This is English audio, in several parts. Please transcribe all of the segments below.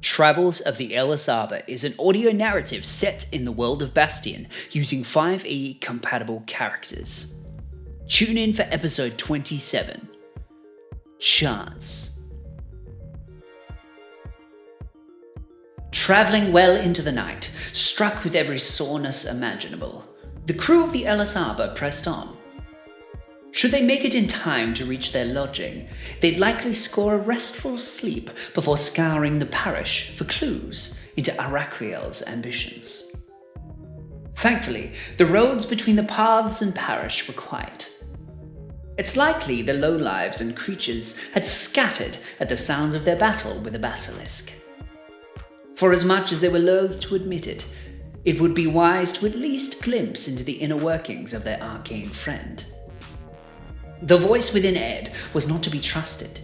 Travels of the Ellis Arbor is an audio narrative set in the world of Bastion using 5e compatible characters. Tune in for episode 27. Chance. Travelling well into the night, struck with every soreness imaginable, the crew of the Ellis Arbor pressed on. Should they make it in time to reach their lodging, they'd likely score a restful sleep before scouring the parish for clues into Araquiel's ambitions. Thankfully, the roads between the paths and parish were quiet. It's likely the lowlives and creatures had scattered at the sounds of their battle with the basilisk. For as much as they were loath to admit it, it would be wise to at least glimpse into the inner workings of their arcane friend. The voice within Ed was not to be trusted,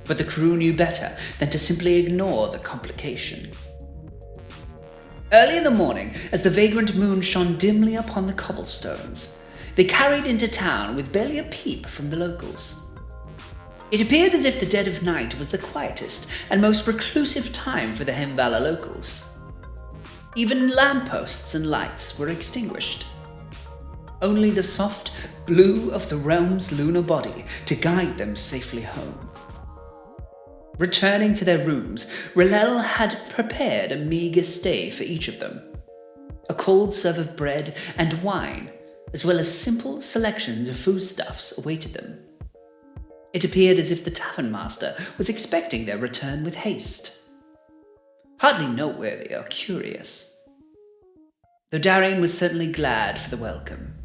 but the crew knew better than to simply ignore the complication. Early in the morning, as the vagrant moon shone dimly upon the cobblestones, they carried into town with barely a peep from the locals. It appeared as if the dead of night was the quietest and most reclusive time for the Hemvala locals. Even lampposts and lights were extinguished. Only the soft blue of the realm's lunar body to guide them safely home. Returning to their rooms, R'hllel had prepared a meagre stay for each of them. A cold serve of bread and wine, as well as simple selections of foodstuffs awaited them. It appeared as if the tavern master was expecting their return with haste. Hardly noteworthy or curious, though Darian was certainly glad for the welcome.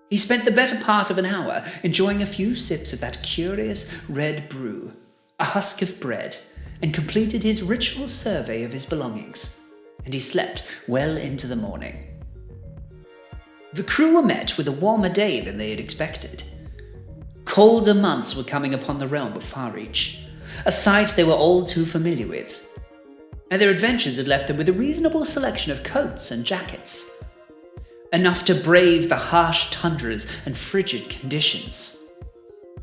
He spent the better part of an hour enjoying a few sips of that curious red brew, a husk of bread, and completed his ritual survey of his belongings, and he slept well into the morning. The crew were met with a warmer day than they had expected. Colder months were coming upon the realm of Farreach, a sight they were all too familiar with, and their adventures had left them with a reasonable selection of coats and jackets, enough to brave the harsh tundras and frigid conditions.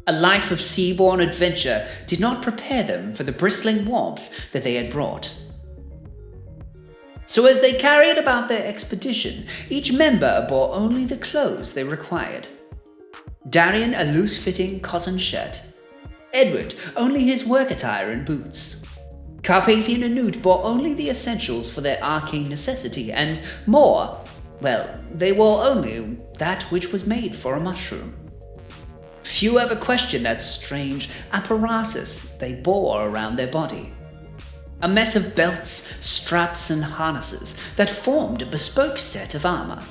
A life of seaborne adventure did not prepare them for the bristling warmth that they had brought. So as they carried about their expedition, each member bore only the clothes they required. Darian a loose-fitting cotton shirt, Edward only his work attire and boots. Carpathian and Newt bore only the essentials for their arcane necessity, and Moore, well, they wore only that which was made for a mushroom. Few ever questioned that strange apparatus they bore around their body. A mess of belts, straps, and harnesses that formed a bespoke set of armor.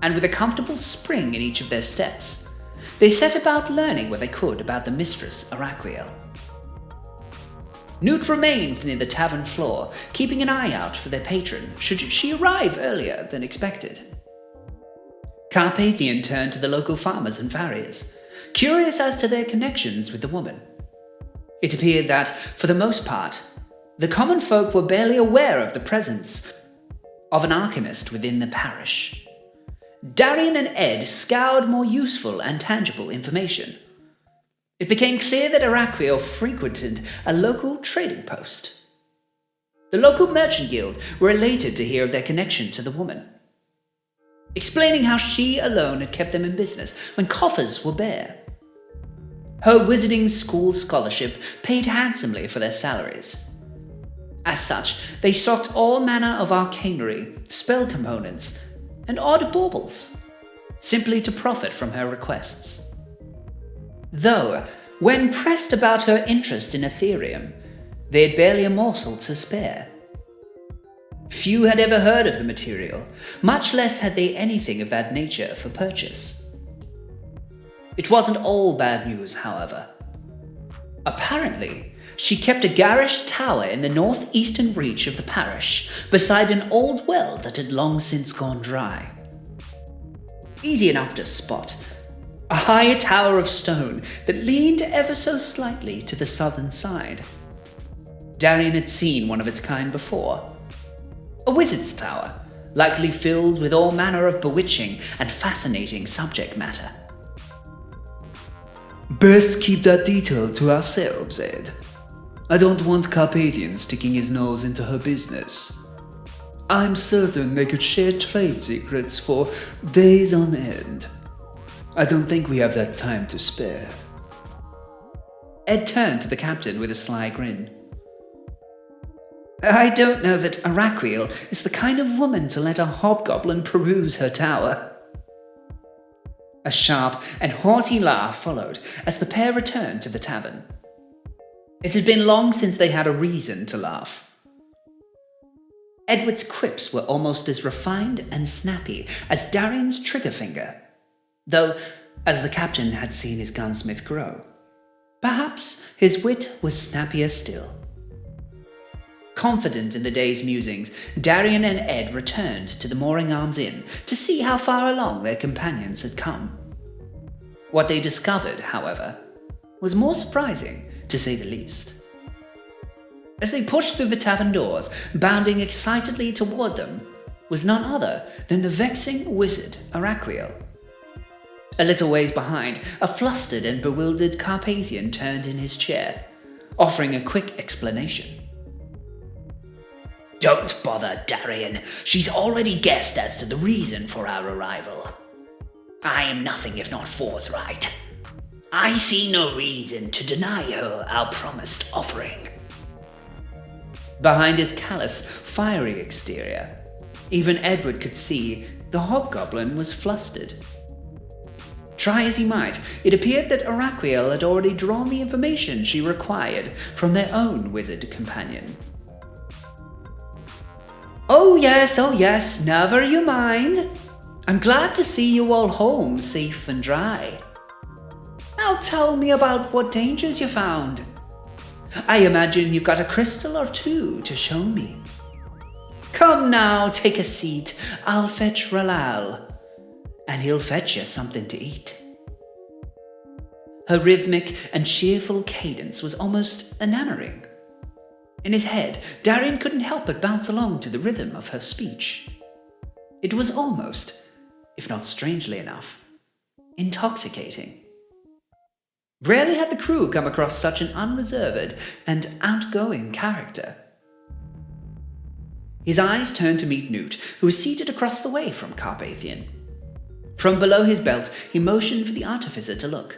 And with a comfortable spring in each of their steps, they set about learning what they could about the mistress Araquiel. Newt remained near the tavern floor, keeping an eye out for their patron should she arrive earlier than expected. Carpathian turned to the local farmers and farriers, curious as to their connections with the woman. It appeared that, for the most part, the common folk were barely aware of the presence of an arcanist within the parish. Darian and Ed scoured more useful and tangible information. It became clear that Araquiel frequented a local trading post. The local merchant guild were elated to hear of their connection to the woman, explaining how she alone had kept them in business when coffers were bare. Her wizarding school scholarship paid handsomely for their salaries. As such, they stocked all manner of arcanery, spell components, and odd baubles, simply to profit from her requests. Though, when pressed about her interest in Ethereum, they had barely a morsel to spare. Few had ever heard of the material, much less had they anything of that nature for purchase. It wasn't all bad news, however. Apparently, she kept a garish tower in the northeastern reach of the parish, beside an old well that had long since gone dry. Easy enough to spot, a high tower of stone that leaned ever so slightly to the southern side. Darian had seen one of its kind before. A wizard's tower, likely filled with all manner of bewitching and fascinating subject matter. Best keep that detail to ourselves, Ed. I don't want Carpathian sticking his nose into her business. I'm certain they could share trade secrets for days on end. I don't think we have that time to spare." Ed turned to the captain with a sly grin. "I don't know that Araquiel is the kind of woman to let a hobgoblin peruse her tower." A sharp and haughty laugh followed as the pair returned to the tavern. It had been long since they had a reason to laugh. Edward's quips were almost as refined and snappy as Darian's trigger finger, though, as the captain had seen his gunsmith grow, perhaps his wit was snappier still. Confident in the day's musings, Darian and Ed returned to the Mooring Arms Inn to see how far along their companions had come. What they discovered, however, was more surprising, to say the least. As they pushed through the tavern doors, bounding excitedly toward them was none other than the vexing wizard Araquiel. A little ways behind, a flustered and bewildered Carpathian turned in his chair, offering a quick explanation. "Don't bother, Darian. She's already guessed as to the reason for our arrival. I am nothing if not forthright. I see no reason to deny her our promised offering." Behind his callous, fiery exterior, even Edward could see the hobgoblin was flustered. Try as he might, it appeared that Araquiel had already drawn the information she required from their own wizard companion. Oh yes, never you mind. I'm glad to see you all home safe and dry. Now tell me about what dangers you found. I imagine you've got a crystal or two to show me. Come now, take a seat. I'll fetch Ralal, and he'll fetch you something to eat." Her rhythmic and cheerful cadence was almost enamoring. In his head, Darian couldn't help but bounce along to the rhythm of her speech. It was almost, if not strangely enough, intoxicating. Rarely had the crew come across such an unreserved and outgoing character. His eyes turned to meet Newt, who was seated across the way from Carpathian. From below his belt, he motioned for the artificer to look,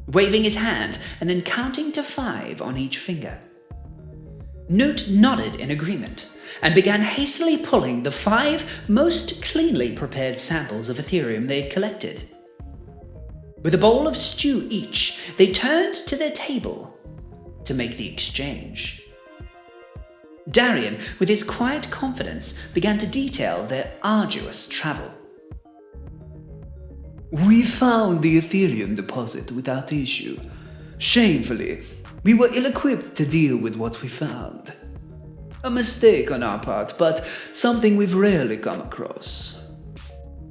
waving his hand and then counting to 5 on each finger. Newt nodded in agreement and began hastily pulling the 5 most cleanly prepared samples of Ethereum they had collected. With a bowl of stew each, they turned to their table to make the exchange. Darian, with his quiet confidence, began to detail their arduous travel. "We found the Ethereum deposit without issue. Shamefully, we were ill-equipped to deal with what we found. A mistake on our part, but something we've rarely come across.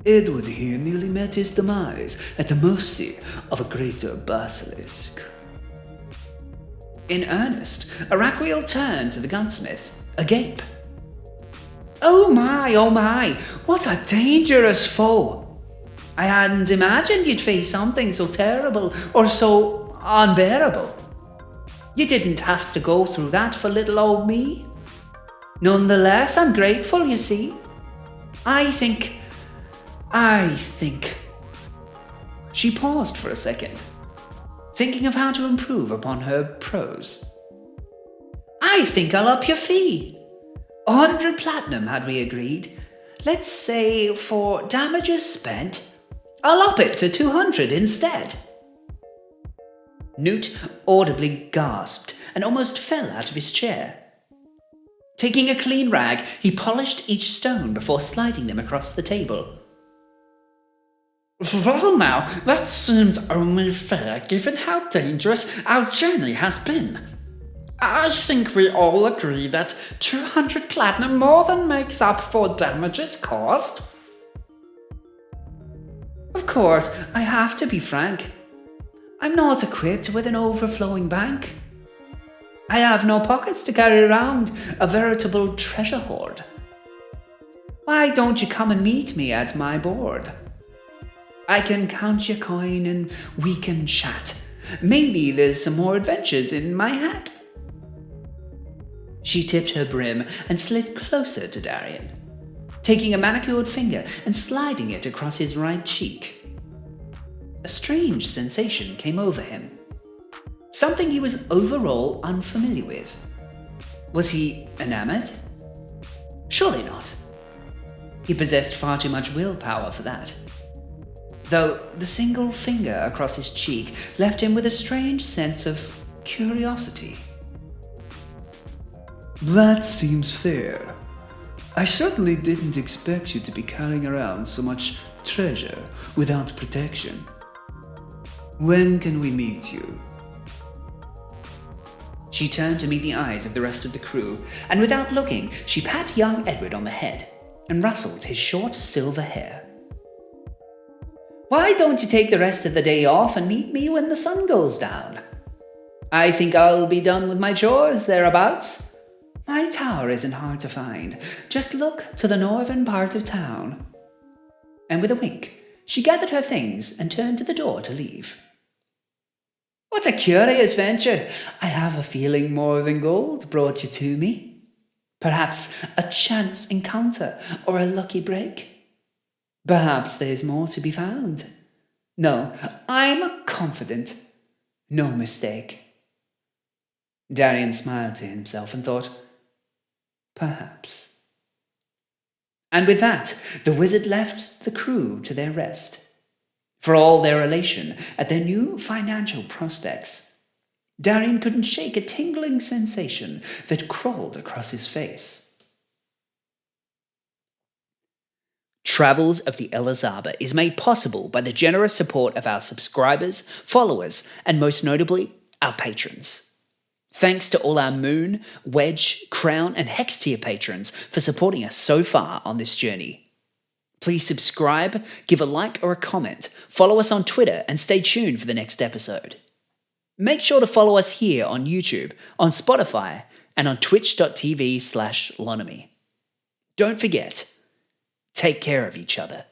Edward here nearly met his demise at the mercy of a greater basilisk." In earnest, Araquiel turned to the gunsmith, agape. Oh my, what a dangerous foe! I hadn't imagined you'd face something so terrible or so unbearable. You didn't have to go through that for little old me. Nonetheless, I'm grateful, you see. I think... She paused for a second, thinking of how to improve upon her prose. "I think I'll up your fee. 100 platinum, had we agreed? Let's say for damages spent, I'll up it to 200 instead." Newt audibly gasped and almost fell out of his chair. Taking a clean rag, he polished each stone before sliding them across the table. "Well now, that seems only fair given how dangerous our journey has been. I think we all agree that 200 platinum more than makes up for damages caused." Of course, I have to be frank. I'm not equipped with an overflowing bank. I have no pockets to carry around a veritable treasure hoard. Why don't you come and meet me at my board? I can count your coin and we can chat. Maybe there's some more adventures in my hat. She tipped her brim and slid closer to Darian, taking a manicured finger and sliding it across his right cheek. A strange sensation came over him, something he was overall unfamiliar with. Was he enamored? Surely not. He possessed far too much willpower for that. Though the single finger across his cheek left him with a strange sense of curiosity. That seems fair. I certainly didn't expect you to be carrying around so much treasure without protection. When can we meet you? She turned to meet the eyes of the rest of the crew, and without looking, she pat young Edward on the head and rustled his short silver hair. Why don't you take the rest of the day off and meet me when the sun goes down? I think I'll be done with my chores thereabouts. My tower isn't hard to find. Just look to the northern part of town. And with a wink, she gathered her things and turned to the door to leave. What a curious venture. I have a feeling more than gold brought you to me. Perhaps a chance encounter or a lucky break. Perhaps there's more to be found. No, I'm confident. No mistake. Darian smiled to himself and thought, perhaps. And with that, the wizard left the crew to their rest. For all their elation at their new financial prospects, Darian couldn't shake a tingling sensation that crawled across his face. Travels of the Elazaba is made possible by the generous support of our subscribers, followers, and most notably, our patrons. Thanks to all our Moon, Wedge, Crown, and Hex tier patrons for supporting us so far on this journey. Please subscribe, give a like or a comment, follow us on Twitter, and stay tuned for the next episode. Make sure to follow us here on YouTube, on Spotify, and on twitch.tv/Lonomy. Don't forget, take care of each other.